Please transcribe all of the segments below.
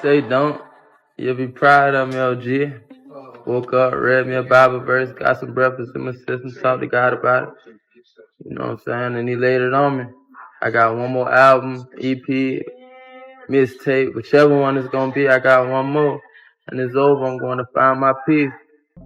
Say don't. You'll be proud of me, OG. Woke up, read me a Bible verse, got some breakfast in my system, talked to God about it. You know what I'm saying? And he laid it on me. I got one more album, EP, mixtape, whichever one it's gonna be, I got one more. And it's over, I'm going to find my peace.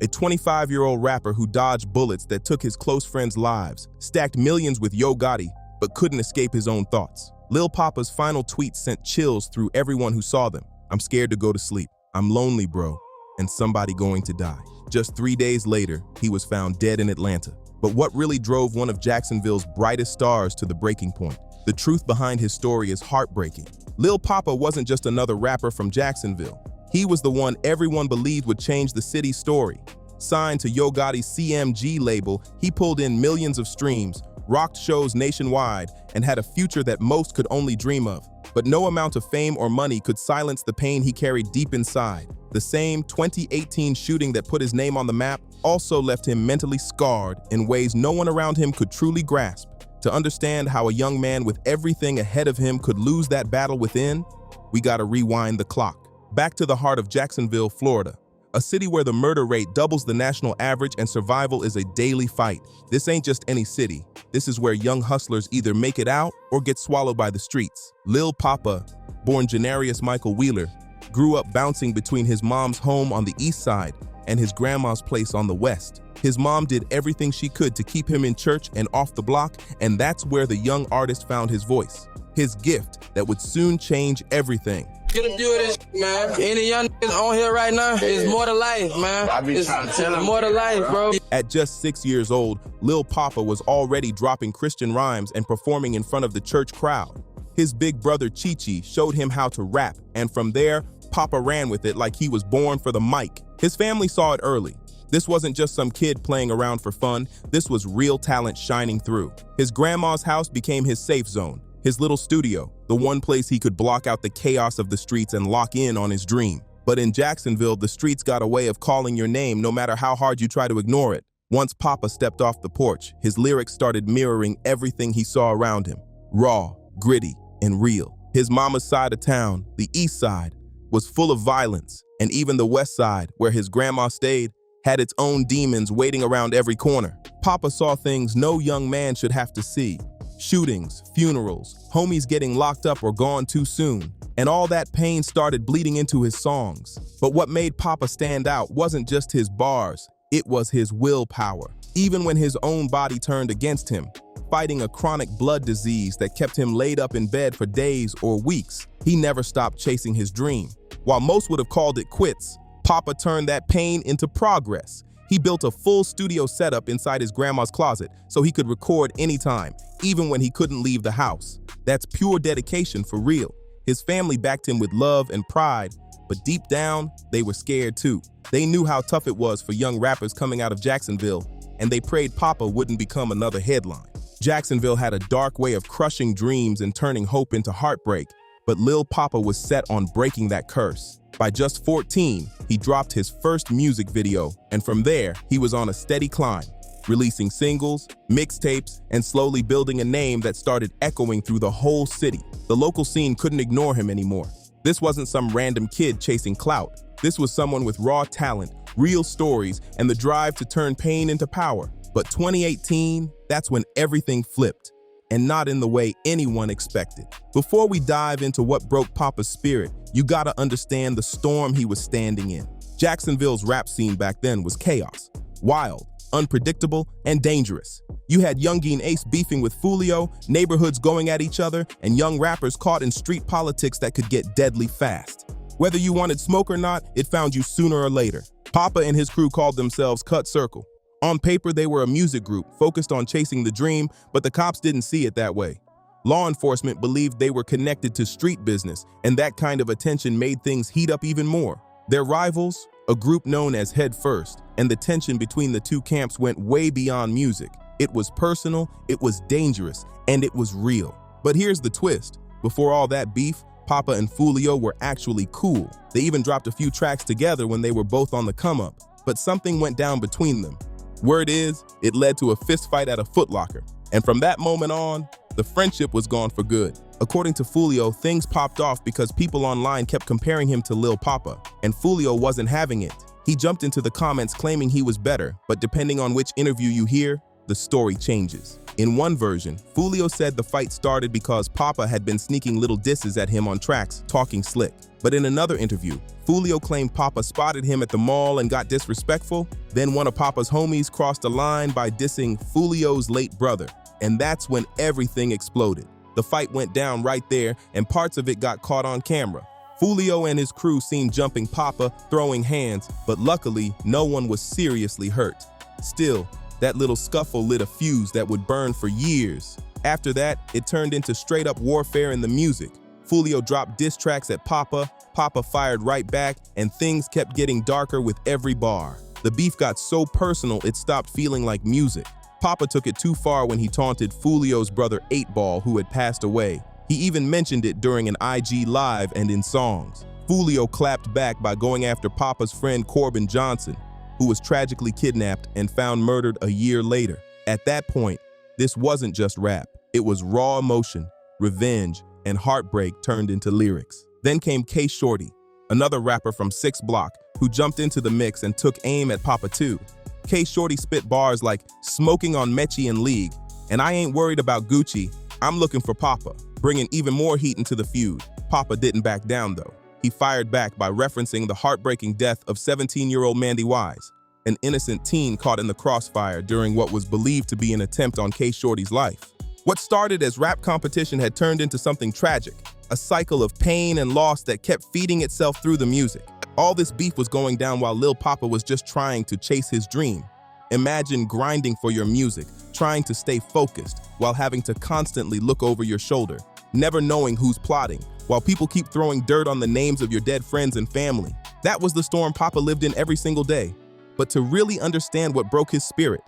A 25-year-old rapper who dodged bullets that took his close friends' lives, stacked millions with Yo Gotti, but couldn't escape his own thoughts. Lil Papa's final tweet sent chills through everyone who saw them. I'm scared to go to sleep. I'm lonely, bro. And somebody going to die. Just 3 days later, he was found dead in Atlanta. But what really drove one of Jacksonville's brightest stars to the breaking point? The truth behind his story is heartbreaking. Lil Papa wasn't just another rapper from Jacksonville. He was the one everyone believed would change the city's story. Signed to Yo Gotti CMG label, he pulled in millions of streams, rocked shows nationwide, and had a future that most could only dream of. But no amount of fame or money could silence the pain he carried deep inside. The same 2018 shooting that put his name on the map also left him mentally scarred in ways no one around him could truly grasp. To understand how a young man with everything ahead of him could lose that battle within, we gotta rewind the clock. Back to the heart of Jacksonville, Florida, a city where the murder rate doubles the national average and survival is a daily fight. This ain't just any city. This is where young hustlers either make it out or get swallowed by the streets. Lil Papa, born Janarius Michael Wheeler, grew up bouncing between his mom's home on the east side and his grandma's place on the west. His mom did everything she could to keep him in church and off the block, and that's where the young artist found his voice, his gift that would soon change everything. Get a deal with this, man. Any young niggas on here right now, it's more to life, man. It's more to life, bro. At just 6 years old, Lil Papa was already dropping Christian rhymes and performing in front of the church crowd. His big brother Chi-Chi showed him how to rap, and from there, Papa ran with it like he was born for the mic. His family saw it early. This wasn't just some kid playing around for fun. This was real talent shining through. His grandma's house became his safe zone, his little studio, the one place he could block out the chaos of the streets and lock in on his dream. But in Jacksonville, the streets got a way of calling your name no matter how hard you try to ignore it. Once Papa stepped off the porch, his lyrics started mirroring everything he saw around him. Raw, gritty, and real. His mama's side of town, the east side, was full of violence, and even the west side, where his grandma stayed, had its own demons waiting around every corner. Papa saw things no young man should have to see. Shootings, funerals, homies getting locked up or gone too soon, and all that pain started bleeding into his songs. But what made Papa stand out wasn't just his bars, it was his willpower. Even when his own body turned against him, fighting a chronic blood disease that kept him laid up in bed for days or weeks, he never stopped chasing his dream. While most would have called it quits, Papa turned that pain into progress. He built a full studio setup inside his grandma's closet so he could record anytime, even when he couldn't leave the house. That's pure dedication for real. His family backed him with love and pride, but deep down, they were scared too. They knew how tough it was for young rappers coming out of Jacksonville, and they prayed Papa wouldn't become another headline. Jacksonville had a dark way of crushing dreams and turning hope into heartbreak, but Lil Papa was set on breaking that curse. By just 14, he dropped his first music video, and from there, he was on a steady climb, releasing singles, mixtapes, and slowly building a name that started echoing through the whole city. The local scene couldn't ignore him anymore. This wasn't some random kid chasing clout. This was someone with raw talent, real stories, and the drive to turn pain into power. But 2018, that's when everything flipped, and not in the way anyone expected. Before we dive into what broke Papa's spirit, you gotta understand the storm he was standing in. Jacksonville's rap scene back then was chaos, wild, unpredictable, and dangerous. You had Youngeen Ace beefing with Fulio, neighborhoods going at each other, and young rappers caught in street politics that could get deadly fast. Whether you wanted smoke or not, it found you sooner or later. Papa and his crew called themselves Cut Circle. On paper, they were a music group focused on chasing the dream, but the cops didn't see it that way. Law enforcement believed they were connected to street business, and that kind of attention made things heat up even more. Their rivals, a group known as Head First, and the tension between the two camps went way beyond music. It was personal, it was dangerous, and it was real. But here's the twist. Before all that beef, Papa and Fulio were actually cool. They even dropped a few tracks together when they were both on the come-up, but something went down between them. Word is, it led to a fist fight at a Foot Locker. And from that moment on, The friendship was gone for good. According to Foolio, things popped off because people online kept comparing him to Lil Papa, and Foolio wasn't having it. He jumped into the comments claiming he was better, but depending on which interview you hear, the story changes. In one version, Foolio said the fight started because Papa had been sneaking little disses at him on tracks, talking slick. But in another interview, Foolio claimed Papa spotted him at the mall and got disrespectful. Then one of Papa's homies crossed the line by dissing Foolio's late brother. And that's when everything exploded. The fight went down right there, and parts of it got caught on camera. Foolio and his crew seen jumping Papa, throwing hands, but luckily, no one was seriously hurt. Still, that little scuffle lit a fuse that would burn for years. After that, it turned into straight-up warfare in the music. Foolio dropped diss tracks at Papa, Papa fired right back, and things kept getting darker with every bar. The beef got so personal it stopped feeling like music. Papa took it too far when he taunted Foolio's brother 8-Ball, who had passed away. He even mentioned it during an IG live and in songs. Foolio clapped back by going after Papa's friend Corbin Johnson, who was tragically kidnapped and found murdered a year later. At that point, this wasn't just rap. It was raw emotion, revenge, and heartbreak turned into lyrics. Then came K Shorty, another rapper from 6 Block, who jumped into the mix and took aim at Papa too. K Shorty spit bars like "smoking on Mechie and League," and "I ain't worried about Gucci, I'm looking for Papa," bringing even more heat into the feud. Papa didn't back down though. He fired back by referencing the heartbreaking death of 17-year-old Mandy Wise, an innocent teen caught in the crossfire during what was believed to be an attempt on K Shorty's life. What started as rap competition had turned into something tragic, a cycle of pain and loss that kept feeding itself through the music. All this beef was going down while Lil Papa was just trying to chase his dream. Imagine grinding for your music, trying to stay focused while having to constantly look over your shoulder, never knowing who's plotting, while people keep throwing dirt on the names of your dead friends and family. That was the storm Papa lived in every single day. But to really understand what broke his spirit,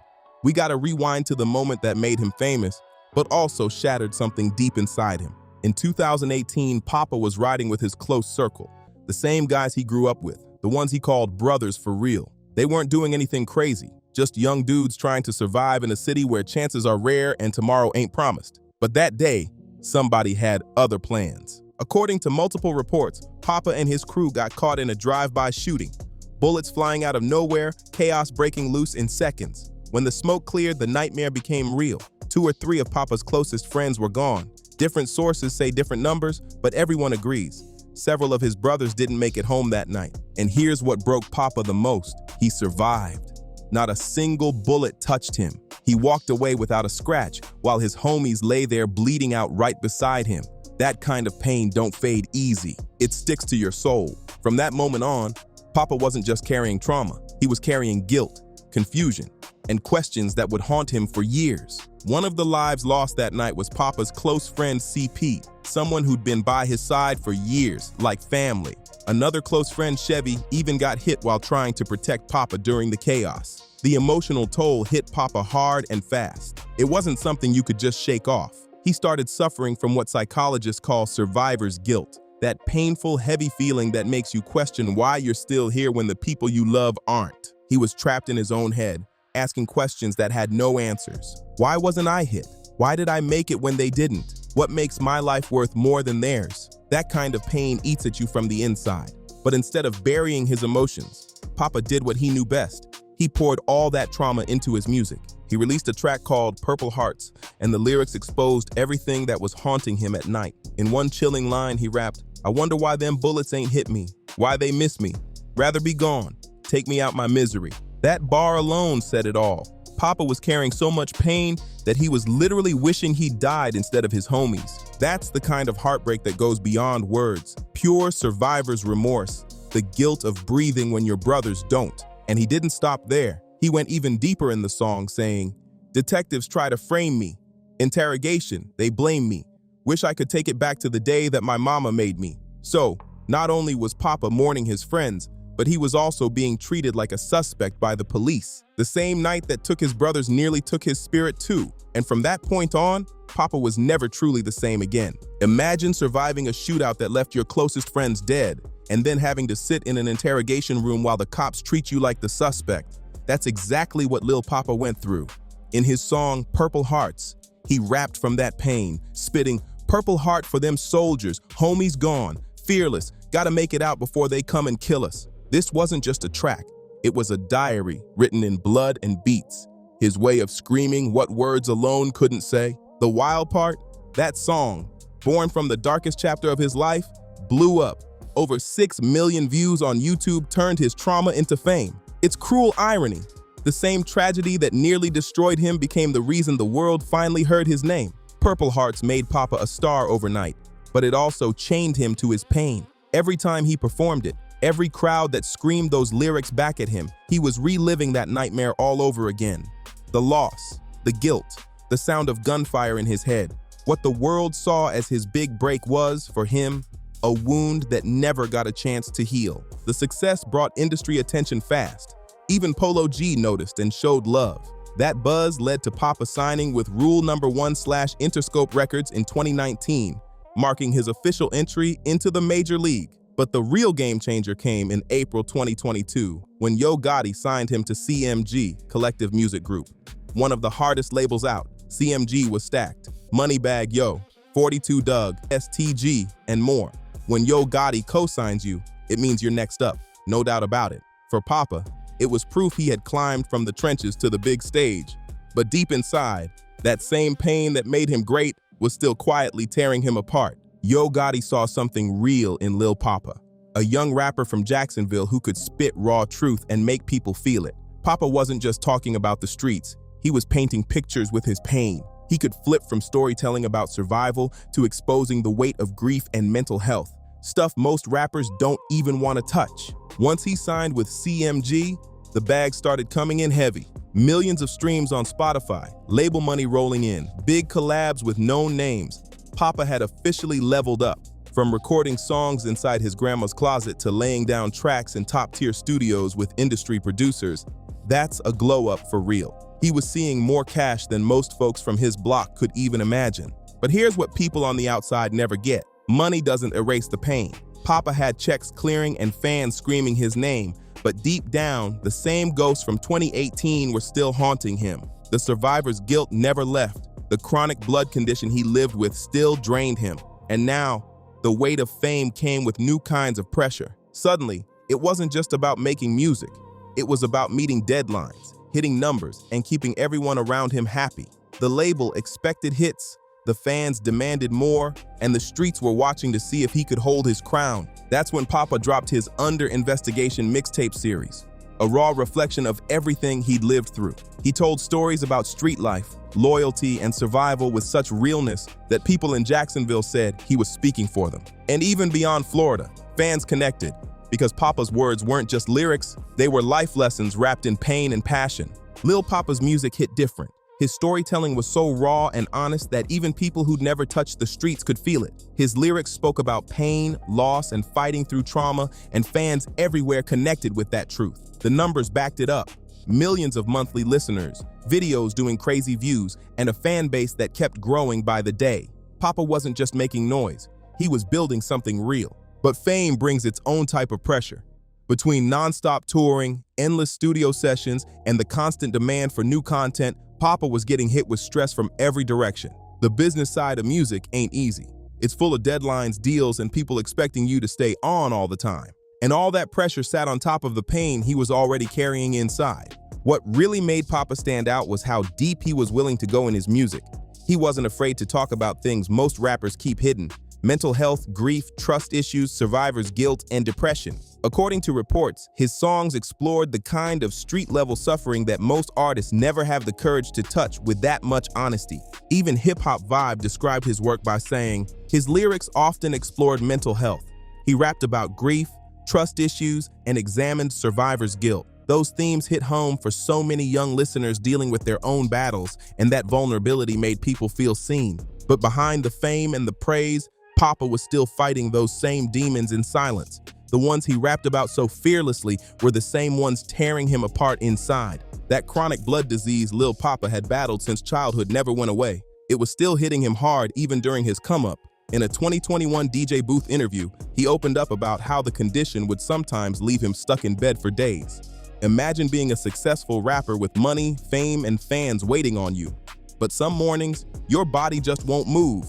we gotta rewind to the moment that made him famous, but also shattered something deep inside him. In 2018, Papa was riding with his close circle, the same guys he grew up with, the ones he called brothers for real. They weren't doing anything crazy, just young dudes trying to survive in a city where chances are rare and tomorrow ain't promised. But that day, somebody had other plans. According to multiple reports, Papa and his crew got caught in a drive-by shooting. Bullets flying out of nowhere, chaos breaking loose in seconds. When the smoke cleared, the nightmare became real. 2 or 3 of Papa's closest friends were gone. Different sources say different numbers, but everyone agrees. Several of his brothers didn't make it home that night. And here's what broke Papa the most. He survived. Not a single bullet touched him. He walked away without a scratch, while his homies lay there bleeding out right beside him. That kind of pain don't fade easy. It sticks to your soul. From that moment on, Papa wasn't just carrying trauma. He was carrying guilt, confusion, and questions that would haunt him for years. One of the lives lost that night was Papa's close friend CP, someone who'd been by his side for years, like family. Another close friend, Chevy, even got hit while trying to protect Papa during the chaos. The emotional toll hit Papa hard and fast. It wasn't something you could just shake off. He started suffering from what psychologists call survivor's guilt, that painful, heavy feeling that makes you question why you're still here when the people you love aren't. He was trapped in his own head, asking questions that had no answers. Why wasn't I hit? Why did I make it when they didn't? What makes my life worth more than theirs? That kind of pain eats at you from the inside. But instead of burying his emotions, Papa did what he knew best. He poured all that trauma into his music. He released a track called Purple Hearts, and the lyrics exposed everything that was haunting him at night. In one chilling line, he rapped, "I wonder why them bullets ain't hit me, why they miss me. Rather be gone, take me out my misery." That bar alone said it all. Papa was carrying so much pain that he was literally wishing he died instead of his homies. That's the kind of heartbreak that goes beyond words. Pure survivor's remorse, the guilt of breathing when your brothers don't. And he didn't stop there. He went even deeper in the song, saying, "Detectives try to frame me. Interrogation, they blame me. Wish I could take it back to the day that my mama made me." So, not only was Papa mourning his friends, but he was also being treated like a suspect by the police. The same night that took his brothers nearly took his spirit too. And from that point on, Papa was never truly the same again. Imagine surviving a shootout that left your closest friends dead, and then having to sit in an interrogation room while the cops treat you like the suspect. That's exactly what Lil Papa went through. In his song, Purple Hearts, He rapped from that pain, spitting, "Purple heart for them soldiers, homies gone, fearless, gotta make it out before they come and kill us." This wasn't just a track, it was a diary written in blood and beats. His way of screaming what words alone couldn't say. The wild part? That song, born from the darkest chapter of his life, blew up. Over 6 million views on YouTube turned his trauma into fame. It's cruel irony. The same tragedy that nearly destroyed him became the reason the world finally heard his name. Purple Hearts made Papa a star overnight, but it also chained him to his pain. Every time he performed it, every crowd that screamed those lyrics back at him, he was reliving that nightmare all over again. The loss, the guilt, the sound of gunfire in his head. What the world saw as his big break was, for him, a wound that never got a chance to heal. The success brought industry attention fast. Even Polo G noticed and showed love. That buzz led to Papa signing with Rule No. 1/Interscope Records in 2019, marking his official entry into the major league. But the real game changer came in April 2022, when Yo Gotti signed him to CMG, Collective Music Group. One of the hardest labels out, CMG was stacked. Moneybag Yo, 42 Doug, STG, and more. When Yo Gotti co-signs you, it means you're next up, no doubt about it. For Papa, it was proof he had climbed from the trenches to the big stage. But deep inside, that same pain that made him great was still quietly tearing him apart. Yo Gotti saw something real in Lil Papa, a young rapper from Jacksonville who could spit raw truth and make people feel it. Papa wasn't just talking about the streets, he was painting pictures with his pain. He could flip from storytelling about survival to exposing the weight of grief and mental health, stuff most rappers don't even want to touch. Once he signed with CMG, the bag started coming in heavy. Millions of streams on Spotify, label money rolling in, big collabs with known names. Papa had officially leveled up. From recording songs inside his grandma's closet to laying down tracks in top-tier studios with industry producers, that's a glow-up for real. He was seeing more cash than most folks from his block could even imagine. But here's what people on the outside never get. Money doesn't erase the pain. Papa had checks clearing and fans screaming his name, but deep down, the same ghosts from 2018 were still haunting him. The survivor's guilt never left. The chronic blood condition he lived with still drained him. And now, the weight of fame came with new kinds of pressure. Suddenly, it wasn't just about making music. It was about meeting deadlines, hitting numbers, and keeping everyone around him happy. The label expected hits, the fans demanded more, and the streets were watching to see if he could hold his crown. That's when Papa dropped his Under Investigation mixtape series, a raw reflection of everything he'd lived through. He told stories about street life, loyalty, and survival with such realness that people in Jacksonville said he was speaking for them. And even beyond Florida, fans connected, because Papa's words weren't just lyrics, they were life lessons wrapped in pain and passion. Lil Papa's music hit different. His storytelling was so raw and honest that even people who'd never touched the streets could feel it. His lyrics spoke about pain, loss, and fighting through trauma, and fans everywhere connected with that truth. The numbers backed it up. Millions of monthly listeners, videos doing crazy views, and a fan base that kept growing by the day. Papa wasn't just making noise, he was building something real. But fame brings its own type of pressure. Between non-stop touring, endless studio sessions, and the constant demand for new content, Papa was getting hit with stress from every direction. The business side of music ain't easy. It's full of deadlines, deals, and people expecting you to stay on all the time. And all that pressure sat on top of the pain he was already carrying inside. What really made Papa stand out was how deep he was willing to go in his music. He wasn't afraid to talk about things most rappers keep hidden: mental health, grief, trust issues, survivor's guilt, and depression. According to reports, his songs explored the kind of street-level suffering that most artists never have the courage to touch with that much honesty. Even Hip Hop Vibe described his work by saying, his lyrics often explored mental health. He rapped about grief, trust issues, and examined survivor's guilt. Those themes hit home for so many young listeners dealing with their own battles, and that vulnerability made people feel seen. But behind the fame and the praise, Papa was still fighting those same demons in silence. The ones he rapped about so fearlessly were the same ones tearing him apart inside. That chronic blood disease Lil Papa had battled since childhood never went away. It was still hitting him hard even during his come-up. In a 2021 DJ Booth interview, he opened up about how the condition would sometimes leave him stuck in bed for days. Imagine being a successful rapper with money, fame, and fans waiting on you. But some mornings, your body just won't move.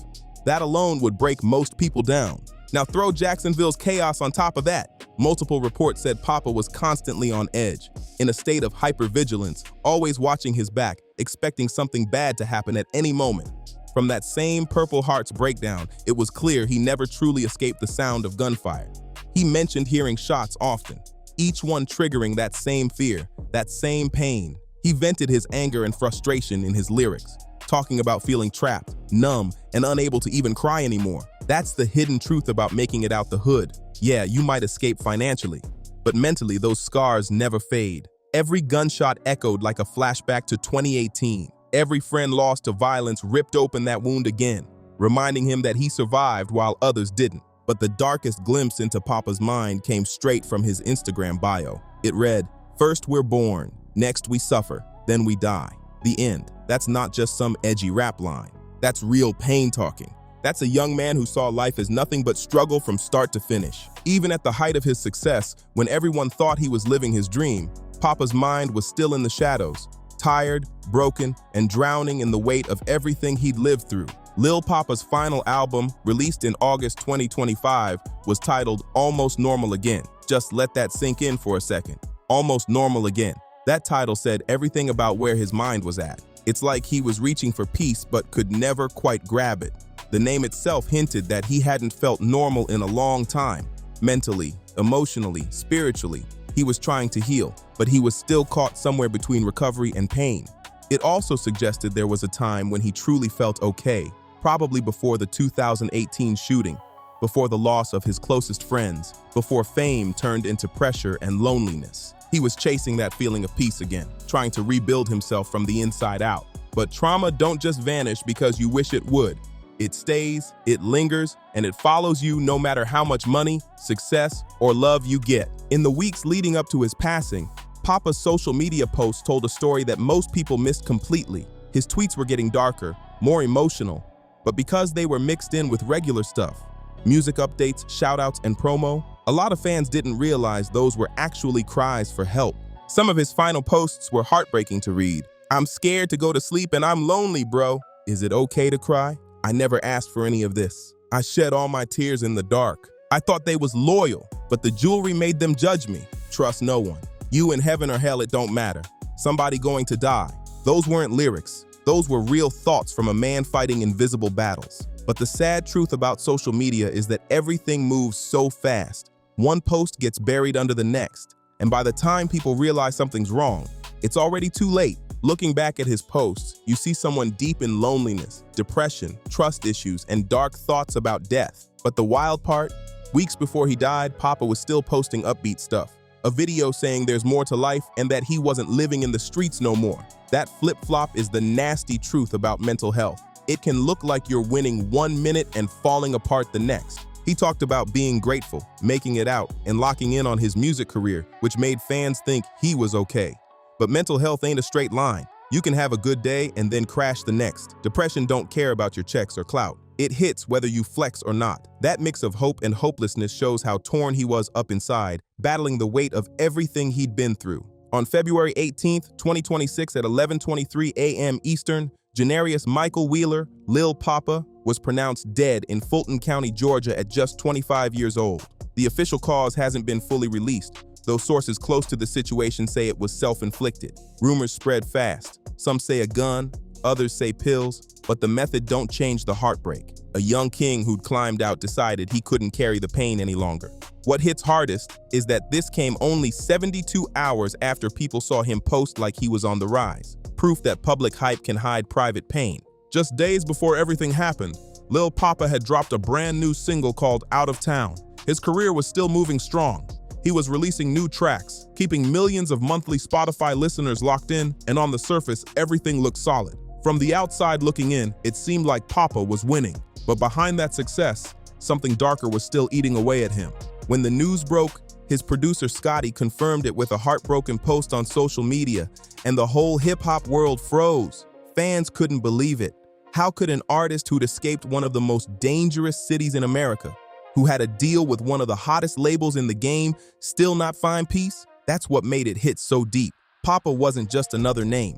That alone would break most people down. Now throw Jacksonville's chaos on top of that. Multiple reports said Papa was constantly on edge, in a state of hypervigilance, always watching his back, expecting something bad to happen at any moment. From that same Purple Hearts breakdown, it was clear he never truly escaped the sound of gunfire. He mentioned hearing shots often, each one triggering that same fear, that same pain. He vented his anger and frustration in his lyrics, talking about feeling trapped, numb, and unable to even cry anymore. That's the hidden truth about making it out the hood. Yeah, you might escape financially, but mentally those scars never fade. Every gunshot echoed like a flashback to 2018. Every friend lost to violence ripped open that wound again, reminding him that he survived while others didn't. But the darkest glimpse into Papa's mind came straight from his Instagram bio. It read, "First we're born, next we suffer, then we die. The end." That's not just some edgy rap line. That's real pain talking. That's a young man who saw life as nothing but struggle from start to finish. Even at the height of his success, when everyone thought he was living his dream, Papa's mind was still in the shadows, tired, broken, and drowning in the weight of everything he'd lived through. Lil Papa's final album, released in August 2025, was titled Almost Normal Again. Just let that sink in for a second. Almost Normal Again. That title said everything about where his mind was at. It's like he was reaching for peace but could never quite grab it. The name itself hinted that he hadn't felt normal in a long time. Mentally, emotionally, spiritually, he was trying to heal, but he was still caught somewhere between recovery and pain. It also suggested there was a time when he truly felt okay, probably before the 2018 shooting, before the loss of his closest friends, before fame turned into pressure and loneliness. He was chasing that feeling of peace again, trying to rebuild himself from the inside out. But trauma don't just vanish because you wish it would. It stays, it lingers, and it follows you no matter how much money, success, or love you get. In the weeks leading up to his passing, Papa's social media posts told a story that most people missed completely. His tweets were getting darker, more emotional, but because they were mixed in with regular stuff, music updates, shoutouts, and promo, a lot of fans didn't realize those were actually cries for help. Some of his final posts were heartbreaking to read. "I'm scared to go to sleep and I'm lonely, bro. Is it okay to cry? I never asked for any of this. I shed all my tears in the dark. I thought they was loyal, but the jewelry made them judge me. Trust no one. You in heaven or hell, it don't matter. Somebody going to die." Those weren't lyrics. Those were real thoughts from a man fighting invisible battles. But the sad truth about social media is that everything moves so fast. One post gets buried under the next, and by the time people realize something's wrong, it's already too late. Looking back at his posts, you see someone deep in loneliness, depression, trust issues, and dark thoughts about death. But the wild part, weeks before he died, Papa was still posting upbeat stuff. A video saying there's more to life and that he wasn't living in the streets no more. That flip-flop is the nasty truth about mental health. It can look like you're winning one minute and falling apart the next. He talked about being grateful, making it out, and locking in on his music career, which made fans think he was okay. But mental health ain't a straight line. You can have a good day and then crash the next. Depression don't care about your checks or clout. It hits whether you flex or not. That mix of hope and hopelessness shows how torn he was up inside, battling the weight of everything he'd been through. On February 18th, 2026 at 11:23 a.m. Eastern, Janarius Michael Wheeler, Lil Papa, was pronounced dead in Fulton County, Georgia at just 25 years old. The official cause hasn't been fully released, though sources close to the situation say it was self-inflicted. Rumors spread fast. Some say a gun, others say pills, but the method don't change the heartbreak. A young king who'd climbed out decided he couldn't carry the pain any longer. What hits hardest is that this came only 72 hours after people saw him post like he was on the rise. Proof that public hype can hide private pain. Just days before everything happened, Lil Papa had dropped a brand new single called Out of Town. His career was still moving strong. He was releasing new tracks, keeping millions of monthly Spotify listeners locked in, and on the surface, everything looked solid. From the outside looking in, it seemed like Papa was winning. But behind that success, something darker was still eating away at him. When the news broke, his producer Scotty confirmed it with a heartbroken post on social media, and the whole hip-hop world froze. Fans couldn't believe it. How could an artist who'd escaped one of the most dangerous cities in America, who had a deal with one of the hottest labels in the game, still not find peace? That's what made it hit so deep. Papa wasn't just another name.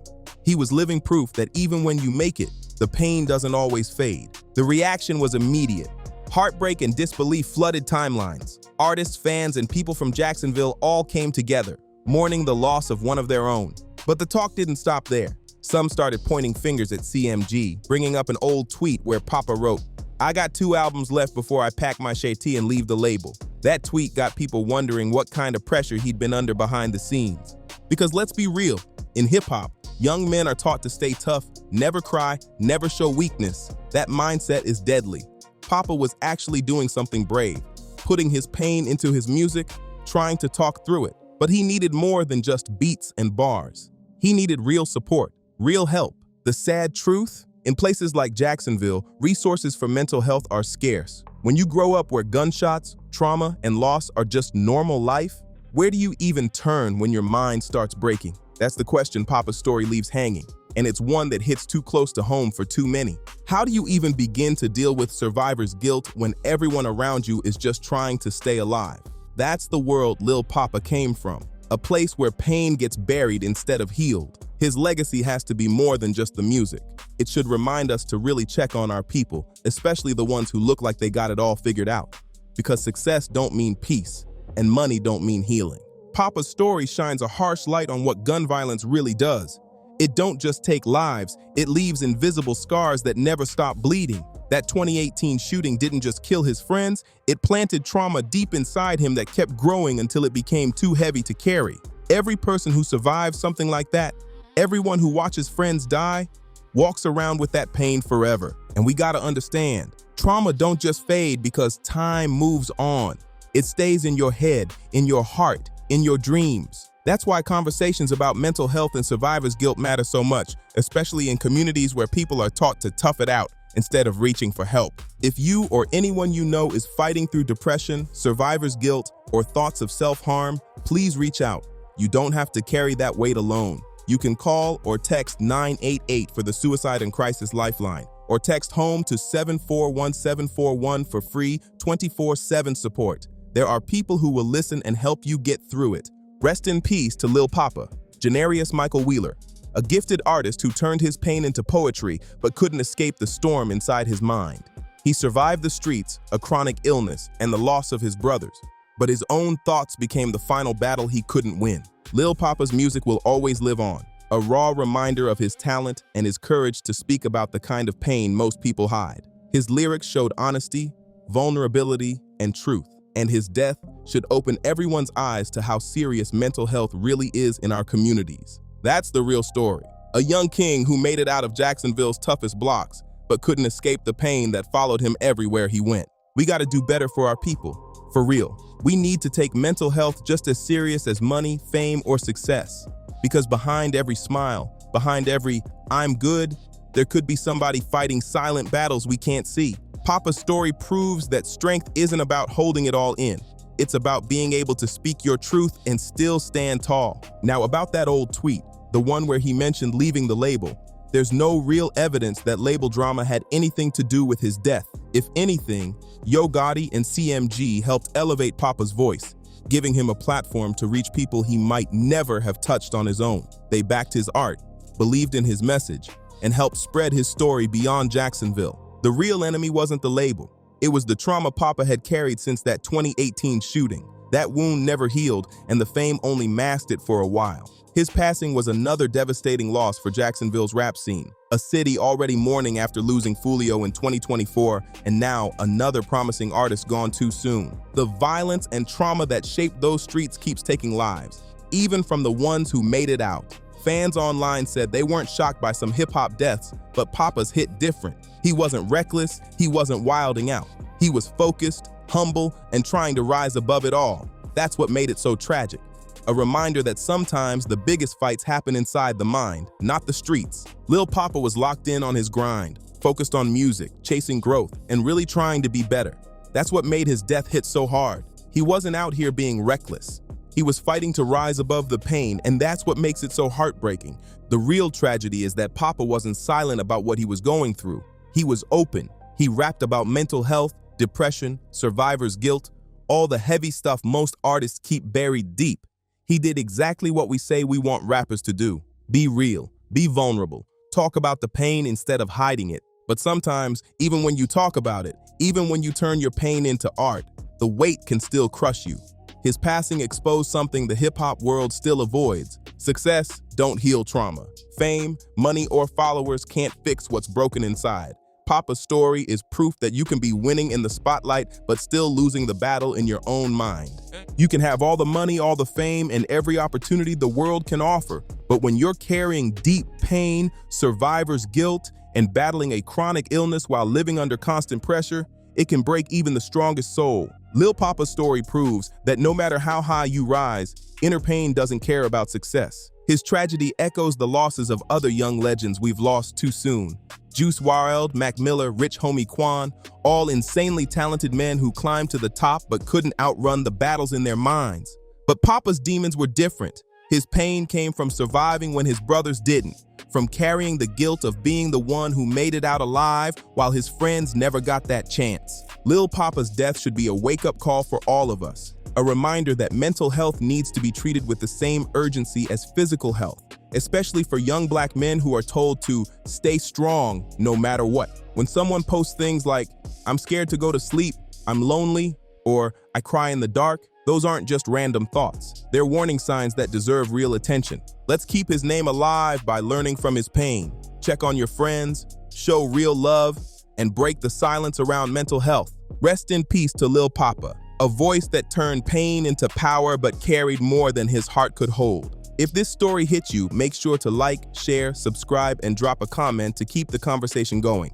He was living proof that even when you make it, the pain doesn't always fade. The reaction was immediate. Heartbreak and disbelief flooded timelines. Artists, fans, and people from Jacksonville all came together, mourning the loss of one of their own. But the talk didn't stop there. Some started pointing fingers at CMG, bringing up an old tweet where Papa wrote, "I got 2 albums left before I pack my shetty and leave the label." That tweet got people wondering what kind of pressure he'd been under behind the scenes. Because let's be real, in hip-hop, young men are taught to stay tough, never cry, never show weakness. That mindset is deadly. Papa was actually doing something brave, putting his pain into his music, trying to talk through it. But he needed more than just beats and bars. He needed real support, real help. The sad truth? In places like Jacksonville, resources for mental health are scarce. When you grow up where gunshots, trauma, and loss are just normal life, where do you even turn when your mind starts breaking? That's the question Papa's story leaves hanging, and it's one that hits too close to home for too many. How do you even begin to deal with survivor's guilt when everyone around you is just trying to stay alive? That's the world Lil Papa came from, a place where pain gets buried instead of healed. His legacy has to be more than just the music. It should remind us to really check on our people, especially the ones who look like they got it all figured out. Because success don't mean peace, and money don't mean healing. Papa's story shines a harsh light on what gun violence really does. It don't just take lives, it leaves invisible scars that never stop bleeding. That 2018 shooting didn't just kill his friends, it planted trauma deep inside him that kept growing until it became too heavy to carry. Every person who survives something like that, everyone who watches friends die, walks around with that pain forever. And we gotta understand, trauma don't just fade because time moves on. It stays in your head, in your heart, in your dreams. That's why conversations about mental health and survivor's guilt matter so much, especially in communities where people are taught to tough it out instead of reaching for help. If you or anyone you know is fighting through depression, survivor's guilt, or thoughts of self-harm, please reach out. You don't have to carry that weight alone. You can call or text 988 for the Suicide and Crisis Lifeline, or text HOME to 741741 for free 24/7 support. There are people who will listen and help you get through it. Rest in peace to Lil Papa, Janarius Michael Wheeler, a gifted artist who turned his pain into poetry but couldn't escape the storm inside his mind. He survived the streets, a chronic illness, and the loss of his brothers, but his own thoughts became the final battle he couldn't win. Lil Papa's music will always live on, a raw reminder of his talent and his courage to speak about the kind of pain most people hide. His lyrics showed honesty, vulnerability, and truth, and his death should open everyone's eyes to how serious mental health really is in our communities. That's the real story. A young king who made it out of Jacksonville's toughest blocks, but couldn't escape the pain that followed him everywhere he went. We gotta do better for our people, for real. We need to take mental health just as serious as money, fame, or success. Because behind every smile, behind every "I'm good," there could be somebody fighting silent battles we can't see. Papa's story proves that strength isn't about holding it all in. It's about being able to speak your truth and still stand tall. Now, about that old tweet, the one where he mentioned leaving the label, there's no real evidence that label drama had anything to do with his death. If anything, Yo Gotti and CMG helped elevate Papa's voice, giving him a platform to reach people he might never have touched on his own. They backed his art, believed in his message, and helped spread his story beyond Jacksonville. The real enemy wasn't the label. It was the trauma Papa had carried since that 2018 shooting. That wound never healed, and the fame only masked it for a while. His passing was another devastating loss for Jacksonville's rap scene, a city already mourning after losing Fulio in 2024, and now another promising artist gone too soon. The violence and trauma that shaped those streets keeps taking lives, even from the ones who made it out. Fans online said they weren't shocked by some hip-hop deaths, but Papa's hit different. He wasn't reckless, he wasn't wilding out. He was focused, humble, and trying to rise above it all. That's what made it so tragic. A reminder that sometimes the biggest fights happen inside the mind, not the streets. Lil Papa was locked in on his grind, focused on music, chasing growth, and really trying to be better. That's what made his death hit so hard. He wasn't out here being reckless. He was fighting to rise above the pain, and that's what makes it so heartbreaking. The real tragedy is that Papa wasn't silent about what he was going through. He was open. He rapped about mental health, depression, survivor's guilt, all the heavy stuff most artists keep buried deep. He did exactly what we say we want rappers to do. Be real, Be vulnerable. Talk about the pain instead of hiding it. But sometimes, even when you talk about it, even when you turn your pain into art, the weight can still crush you. His passing exposed something the hip-hop world still avoids. Success don't heal trauma. Fame, money, or followers can't fix what's broken inside. Papa's story is proof that you can be winning in the spotlight but still losing the battle in your own mind. You can have all the money, all the fame, and every opportunity the world can offer, but when you're carrying deep pain, survivor's guilt, and battling a chronic illness while living under constant pressure, it can break even the strongest soul. Lil Papa's story proves that no matter how high you rise, inner pain doesn't care about success. His tragedy echoes the losses of other young legends we've lost too soon. Juice WRLD, Mac Miller, Rich Homie Quan, all insanely talented men who climbed to the top but couldn't outrun the battles in their minds. But Papa's demons were different. His pain came from surviving when his brothers didn't, from carrying the guilt of being the one who made it out alive while his friends never got that chance. Lil Papa's death should be a wake-up call for all of us, a reminder that mental health needs to be treated with the same urgency as physical health, especially for young black men who are told to stay strong no matter what. When someone posts things like, "I'm scared to go to sleep," "I'm lonely," or "I cry in the dark," those aren't just random thoughts. They're warning signs that deserve real attention. Let's keep his name alive by learning from his pain. Check on your friends, show real love, and break the silence around mental health. Rest in peace to Lil Papa, a voice that turned pain into power but carried more than his heart could hold. If this story hits you, make sure to like, share, subscribe, and drop a comment to keep the conversation going.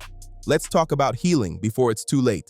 Let's talk about healing before it's too late.